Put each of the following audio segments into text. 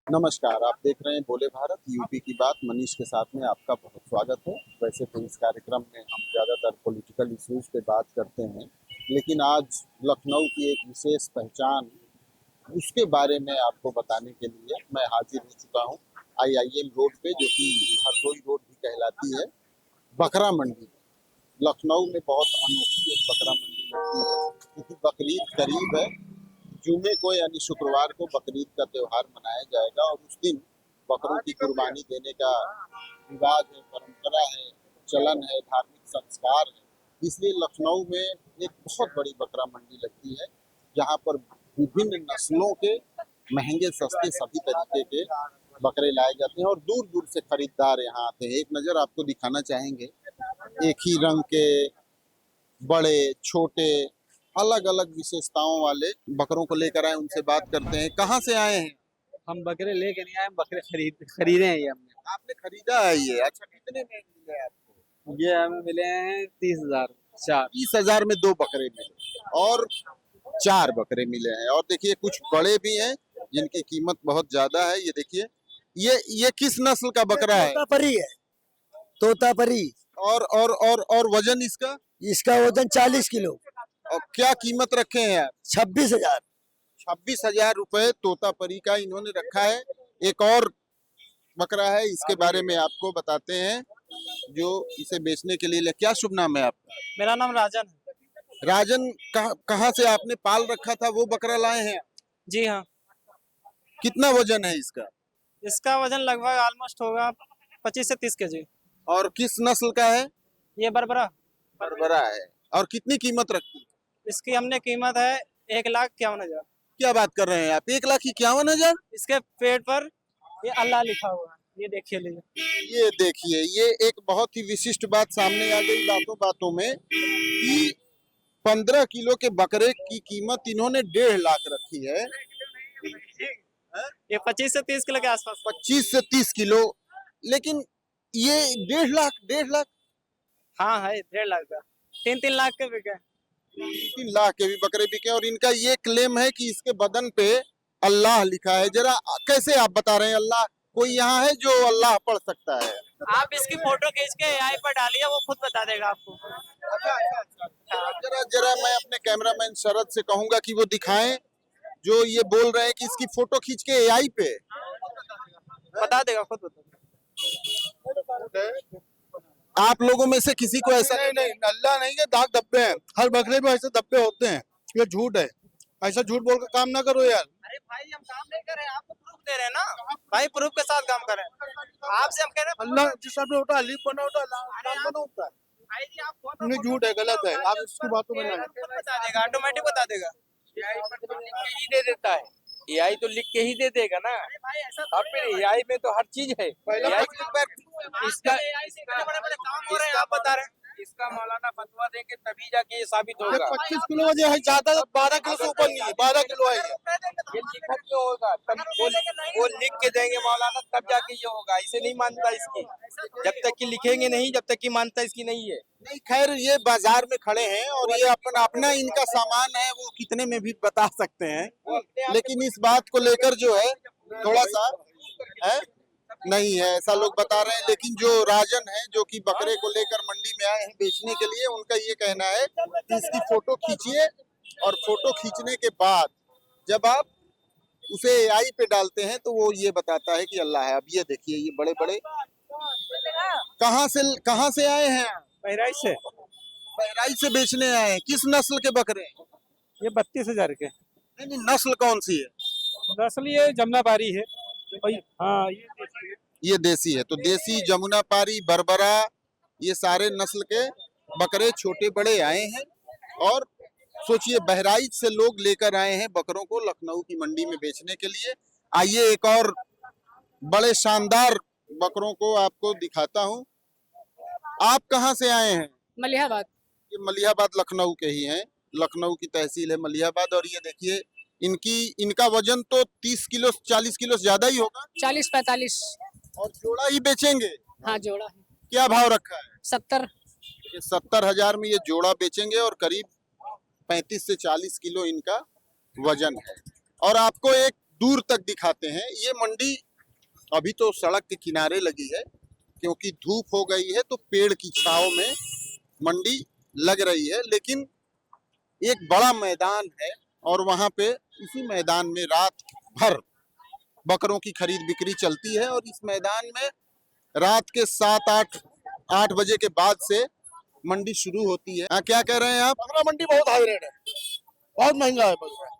नमस्कार, आप देख रहे हैं बोले भारत यूपी की बात। मनीष के साथ में आपका बहुत स्वागत है। वैसे तो इस कार्यक्रम में हम ज़्यादातर पॉलिटिकल इश्यूज पे बात करते हैं, लेकिन आज लखनऊ की एक विशेष पहचान, उसके बारे में आपको बताने के लिए मैं हाजिर हो चुका हूँ। आईआईएम रोड पे, जो कि हरदोई रोड भी कहलाती है, बकरा मंडी। लखनऊ में बहुत अनोखी एक बकरा मंडी लगती है, क्योंकि बकरीद करीब है। जुमे को यानी शुक्रवार को बकरीद का त्योहार मनाया जाएगा और उस दिन बकरों की कुर्बानी देने का रिवाज है, परंपरा है, चलन है, धार्मिक संस्कार है। इसलिए लखनऊ में एक बहुत बड़ी बकरा मंडी लगती है, जहाँ पर विभिन्न नस्लों के महंगे सस्ते सभी तरीके के बकरे लाए जाते हैं और दूर दूर से खरीदार यहाँ आते हैं। एक नज़र आपको दिखाना चाहेंगे। एक ही रंग के बड़े छोटे अलग अलग विशेषताओं वाले बकरों को लेकर आए, उनसे बात करते हैं। कहाँ से आए हैं? हम बकरे लेके नहीं आए, बकरे खरीदे हैं ये हमने। आपने खरीदा है ये? अच्छा, कितने में मिले आपको? ये हमें मिले हैं 30,000 चार। 30,000 में 2 बकरे मिले और 4 बकरे मिले हैं। और देखिए कुछ बड़े भी हैं जिनकी कीमत बहुत ज्यादा है। ये देखिए, ये किस नस्ल का बकरा है? तोतापरी है, तोतापरी। और वजन इसका? इसका वजन 40 किलो। और क्या कीमत रखे हैं आप? 26,000। 26,000 रुपए तोतापरी का इन्होंने रखा है। एक और बकरा है, इसके बारे में आपको बताते हैं, जो इसे बेचने के लिए। क्या शुभ नाम है आपका? मेरा नाम राजन है। राजन, कहाँ से आपने पाल रखा था वो बकरा लाए हैं? जी हाँ। कितना वजन है इसका? इसका वजन लगभग ऑलमोस्ट होगा 25 से 30 केजी। और किस नस्ल का है? ये बरबरा। बरबरा है। और कितनी कीमत रखती है? इसकी हमने कीमत है 1,51,000। क्या बात कर रहे हैं आप? 1,51,000? इसके पेट पर ये अल्लाह लिखा हुआ है, ये देखिए लीजिए। ये देखिए, ये एक बहुत ही विशिष्ट बात सामने आ गई बातों बातों में कि 15 किलो के बकरे की कीमत इन्होंने 1.5 लाख रखी है। ये 25 से 30 किलो के आसपास। 25 से 30 किलो। लेकिन ये 1.5 लाख हाँ है 1.5 लाख का। 3-3 लाख के बिके। 3 लाख के भी बकरे बिके। और इनका ये क्लेम है कि इसके बदन पे अल्लाह लिखा है। जरा कैसे आप बता रहे हैं? अल्लाह, कोई यहाँ है जो अल्लाह पढ़ सकता है? आप इसकी फोटो खींच के AI पर डालिए, वो खुद बता देगा आपको। जरा जरा मैं अपने कैमरामैन शरद से कहूंगा कि वो दिखाएं, जो ये बोल रहे हैं कि इसकी फोटो खींच के AI पे बता देगा, खुद बता देगा। आप लोगों में से किसी को ऐसा? नहीं, अल्लाह नहीं, ये दाग धब्बे हैं। हर बकरे में ऐसे धब्बे होते हैं। ये झूठ है। ऐसा झूठ बोल कर काम ना करो यार। अरे भाई, हम काम नहीं कर रहे हैं, आपको प्रूफ दे रहे हैं ना भाई। प्रूफ के साथ काम करें। आपसे हम कह रहे हैं अल्लाह जिस आपने होता अलीफ बना होता नाम बना होता है। भाई जी, आप फोटो नहीं, झूठ है, गलत है। आप इसकी बातों में ना। खुद बता देगा, ऑटोमेटिक बता देगा। AI पर तो लिख के ही दे देता है। AI तो लिख के ही दे देगा ना। अरे भाई, ऐसा और फिर AI में तो हर चीज है। AI इसका AI से इतने बड़े-बड़े काम हो रहे हैं, आप बता रहे हैं। इसका मौलाना फतवा देंगे तभी जाके ये साबित होगा। 25 किलो वजह है, ज्यादा 12 किलो से ऊपर नहीं है। 12 किलो है ये। ये लिखा क्यों होगा? तब वो लिख के देंगे मौलाना, तब जाके ये होगा। इसे नहीं मानता इसकी। जब तक कि लिखेंगे नहीं, जब तक कि मानता इसकी नहीं है। नहीं, खैर ये बाजार में खड़े हैं और ये अपना अपना इनका सामान है, वो कितने में भी बता सकते हैं। लेकिन इस बात को लेकर जो है थोड़ा सा है नहीं है, ऐसा लोग बता रहे हैं। लेकिन जो राजन है, जो कि बकरे को लेकर मंडी में आए हैं बेचने के लिए, उनका ये कहना है कि इसकी फोटो खींचिए और फोटो खींचने के बाद जब आप उसे AI पे डालते हैं तो वो ये बताता है कि अल्लाह है। अब ये देखिए, ये बड़े बड़े कहाँ से आए हैं? बहराइच से। बहराइच से बेचने आए हैं। किस नस्ल के बकरे हैं? ये 32,000 के। नहीं नहीं, नस्ल कौन सी है? दरअसल ये जमुनापारी है। हाँ, ये देसी है। तो देसी, जमुनापारी, बरबरा, ये सारे नस्ल के बकरे छोटे बड़े आए हैं। और सोचिए, बहराइच से लोग लेकर आए हैं बकरों को लखनऊ की मंडी में बेचने के लिए। आइए एक और बड़े शानदार बकरों को आपको दिखाता हूँ। आप कहाँ से आए हैं? मलिहाबाद। ये मलिहाबाद लखनऊ के ही हैं। लखनऊ की तहसील है मलिहाबाद। और ये देखिए, इनका वजन तो 30 किलो 40 किलो ज्यादा ही होगा। 40-45। और जोड़ा ही बेचेंगे? हाँ, जोड़ा है। क्या भाव रखा है? 70। 70,000 में ये जोड़ा बेचेंगे और करीब 35 से 40 किलो इनका वजन है। और आपको एक दूर तक दिखाते हैं। ये मंडी अभी तो सड़क के किनारे लगी है, क्योंकि धूप हो गई है तो पेड़ की छांव में मंडी लग रही है, लेकिन एक बड़ा मैदान है और वहां पे इसी मैदान में रात भर बकरों की खरीद बिक्री चलती है। और इस मैदान में रात के 7-8 बजे के बाद से मंडी शुरू होती है। हाँ, क्या कह रहे हैं आप? बकरा मंडी बहुत हाई रेट है, बहुत महंगा है बकरा।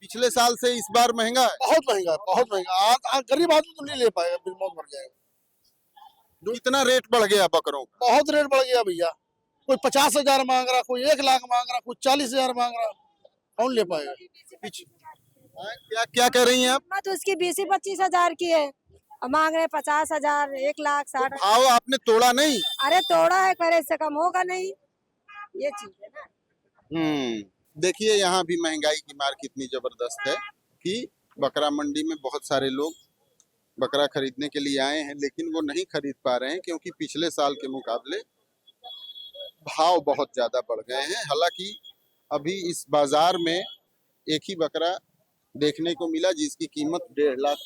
पिछले साल से इस बार महंगा है। बहुत महंगा है, बहुत महंगा। गरीब आदमी तो नहीं ले पाएगा, बिल बहुत बढ़ जाएगा। कितना रेट बढ़ गया बकरों का? बहुत रेट बढ़ गया भैया। कोई 50,000 मांग रहा, कोई 1 लाख मांग रहा, कोई 40,000 मांग रहा। कौन ले पाएगा? हाँ, क्या क्या कह रही हैं आप? कीमत उसकी 20-25 हजार की है और मांग रहे 50,000, 1 लाख 60। भाव आपने तोड़ा नहीं? अरे तोड़ा है, पर इससे कम होगा नहीं, ये चीज है ना। देखिए यहाँ भी महंगाई की मार कितनी जबरदस्त है कि बकरा मंडी में बहुत सारे लोग बकरा खरीदने के लिए आए हैं, लेकिन वो नहीं खरीद पा रहे हैं क्योंकि पिछले साल के मुकाबले भाव बहुत ज्यादा बढ़ गए हैं। हालांकि अभी इस बाजार में एक ही बकरा देखने को मिला जिसकी कीमत 1.5 लाख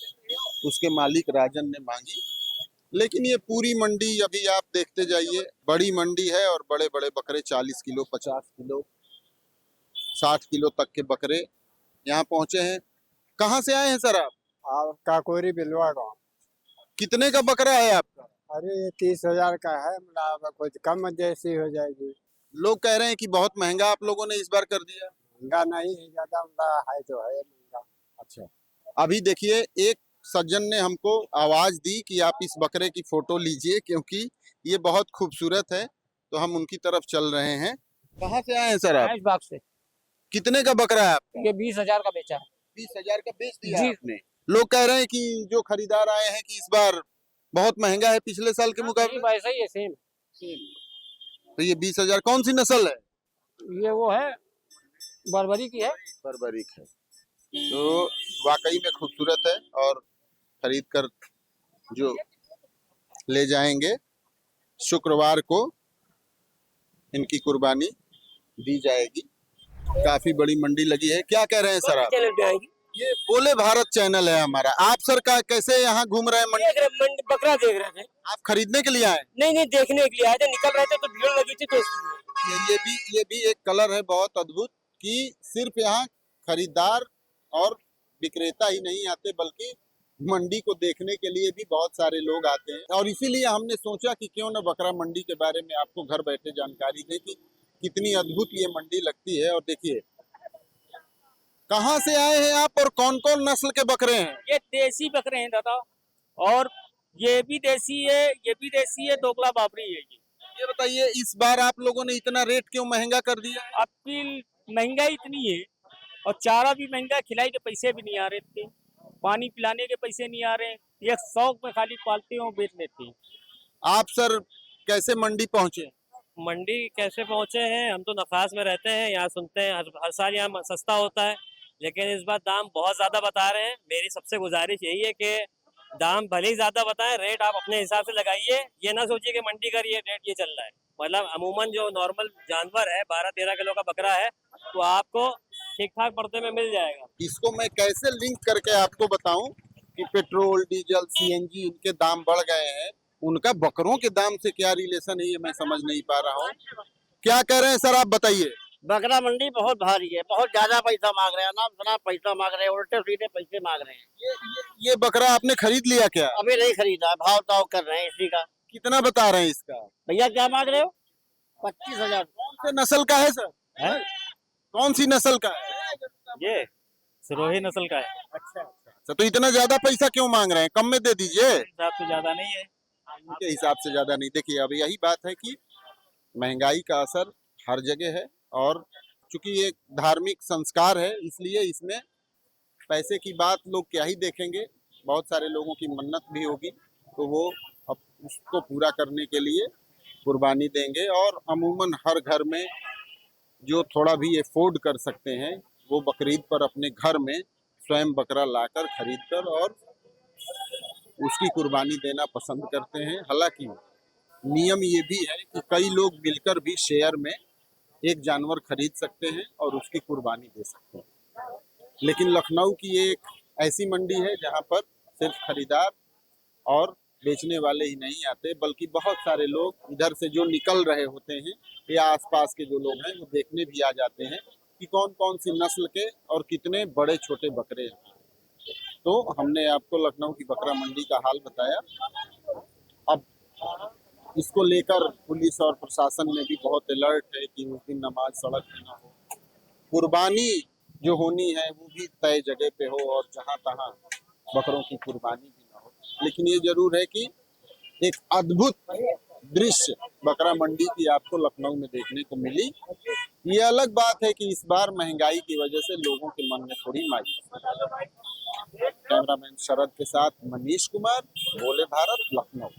उसके मालिक राजन ने मांगी, लेकिन ये पूरी मंडी अभी आप देखते जाइए, बड़ी मंडी है और बड़े बड़े बकरे 40 किलो, 50 किलो, 60 किलो तक के बकरे यहाँ पहुंचे हैं। कहाँ से आए हैं सर आप? काकोरी बिलवा गाँव। कितने का बकरा है आपका? अरे ये 30,000 का है, मतलब कुछ कम जैसी हो जाएगी। लोग कह रहे हैं कि बहुत महंगा आप लोगों ने इस बार कर दिया। महंगा नहीं है, ज्यादा महंगा है तो है महंगा। अच्छा, अभी देखिए एक सज्जन ने हमको आवाज दी कि आप इस बकरे की फोटो लीजिए क्योंकि ये बहुत खूबसूरत है, तो हम उनकी तरफ चल रहे हैं। कहाँ से आए हैं सर आप? बाग से। कितने का बकरा है आपका? ये 20,000 का बेचा है। 20,000 का बेच दिया जी। आपने। लोग कह रहे हैं कि जो खरीदार आए हैं कि इस बार बहुत महंगा है पिछले साल के मुकाबले। वैसा ही है, सेम। तो ये 20,000 कौन सी नस्ल है? ये वो है, बरबरी की है। बर्बरिक है, तो वाकई में खूबसूरत है और खरीद कर जो ले जाएंगे, शुक्रवार को इनकी कुर्बानी दी जाएगी। काफी बड़ी मंडी लगी है। क्या कह रहे हैं सर आप? चैनल पे आएगी। ये बोले भारत चैनल है हमारा। आप सर का कैसे यहाँ घूम रहे हैं मंडी? देख रहे मंडी, बकरा देख रहे थे। आप खरीदने के लिए आए? नहीं, देखने के लिए आए थे। निकल रहे थे तो भीड़ लगी थी तो इसलिए। ये भी एक कलर है बहुत अद्भुत कि सिर्फ यहाँ खरीदार और विक्रेता ही नहीं आते बल्कि मंडी को देखने के लिए भी बहुत सारे लोग आते हैं। और इसीलिए हमने सोचा कि क्यों न बकरा मंडी के बारे में आपको घर बैठे जानकारी दें कि कितनी अद्भुत ये मंडी लगती है। और देखिए कहाँ से आए हैं आप और कौन कौन नस्ल के बकरे हैं? ये देसी बकरे हैं दादा, और ये भी देसी है, ये भी देसी है, दोगला बाबरी है। ये बताइए इस बार आप लोगों ने इतना रेट क्यों महंगा कर दिया? आपकी महंगाई इतनी है और चारा भी महंगा, खिलाई के पैसे भी नहीं आ रहे थे, पानी पिलाने के पैसे नहीं आ रहे। ये शौक में खाली पालते हो, बेच लेते हैं। आप सर कैसे मंडी पहुंचे? मंडी कैसे पहुंचे हैं? हम तो नफास में रहते हैं, यहाँ सुनते हैं हर साल यहाँ सस्ता होता है, लेकिन इस बार दाम बहुत ज्यादा बता रहे हैं। मेरी सबसे गुजारिश यही है कि दाम भले ही ज्यादा बताएं, रेट आप अपने हिसाब से लगाइए। ये ना सोचिए कि मंडी का ये रेट ये चल रहा है। मतलब अमूमन जो नॉर्मल जानवर है 12-13 किलो का बकरा है तो आपको ठीक ठाक पड़ते में मिल जाएगा। इसको मैं कैसे लिंक करके आपको बताऊं कि पेट्रोल, डीजल, सीएनजी इनके दाम बढ़ गए हैं, उनका बकरों के दाम से क्या रिलेशन है ये मैं समझ नहीं पा रहा हूँ। क्या कह रहे हैं सर आप बताइए? बकरा मंडी बहुत भारी है, बहुत ज्यादा पैसा मांग रहे हैं ना, इतना पैसा मांग रहे हैं, उल्टे सीधे पैसे मांग रहे हैं। ये बकरा आपने खरीद लिया क्या? अभी नहीं खरीदा, भाव ताव कर रहे हैं इसी का। कितना बता रहे हैं इसका? भैया क्या मांग रहे हो? 25,000। कौन से नस्ल का है सर? है? कौन सी नस्ल का है? ये सिरोही नस्ल का है। अच्छा, तो इतना ज्यादा पैसा क्यों मांग रहे हैं? कम में दे दीजिए। हिसाब से ज्यादा नहीं है। उनके हिसाब से ज्यादा नहीं। देखिए अब यही बात है कि महंगाई का असर हर जगह है और चूंकि ये धार्मिक संस्कार है इसलिए इसमें पैसे की बात लोग क्या ही देखेंगे। बहुत सारे लोगों की मन्नत भी होगी तो वो अब उसको पूरा करने के लिए कुर्बानी देंगे। और अमूमन हर घर में जो थोड़ा भी अफोर्ड कर सकते हैं वो बकरीद पर अपने घर में स्वयं बकरा लाकर खरीदकर और उसकी कुर्बानी देना पसंद करते हैं। हालांकि नियम ये भी है कि कई लोग मिलकर भी शेयर में एक जानवर खरीद सकते हैं और उसकी कुर्बानी दे सकते हैं। लेकिन लखनऊ की एक ऐसी मंडी है जहां पर सिर्फ खरीदार और बेचने वाले ही नहीं आते, बल्कि बहुत सारे लोग इधर से जो निकल रहे होते हैं या आसपास के जो लोग हैं वो देखने भी आ जाते हैं कि कौन कौन सी नस्ल के और कितने बड़े छोटे बकरे हैं। तो हमने आपको लखनऊ की बकरा मंडी का हाल बताया। अब इसको लेकर पुलिस और प्रशासन में भी बहुत अलर्ट है कि उस दिन नमाज सड़क पे ना हो, कुर्बानी जो होनी है वो भी तय जगह पे हो और जहां तहां बकरों की कुर्बानी भी ना हो। लेकिन ये जरूर है कि एक अद्भुत दृश्य बकरा मंडी की आपको लखनऊ में देखने को मिली। ये अलग बात है कि इस बार महंगाई की वजह से लोगों के मन में थोड़ी मायूसी। कैमरामैन शरद के साथ मनीष कुमार, बोले भारत, लखनऊ।